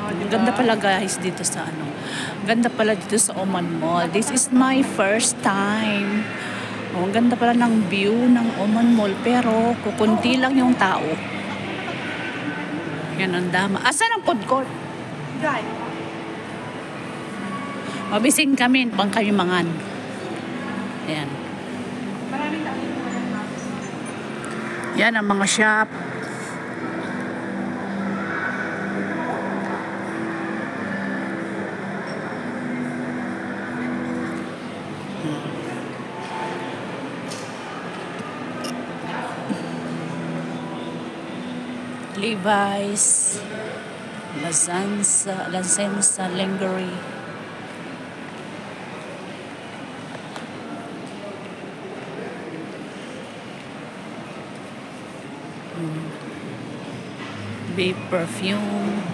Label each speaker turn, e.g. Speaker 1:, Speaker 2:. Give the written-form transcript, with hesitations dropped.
Speaker 1: Ang ganda pala guys dito sa ano. Ganda pala dito sa Oman Mall. This is my first time. Oh, ang ganda pala ng view ng Oman Mall pero kukunti lang yung tao. Yan ang dama. Asan ang food court? Guys. Mabising kami pang kami mangan. Ayan. Yan ang mga shop. Levi's, Lazenza Lingerie. Babe perfume.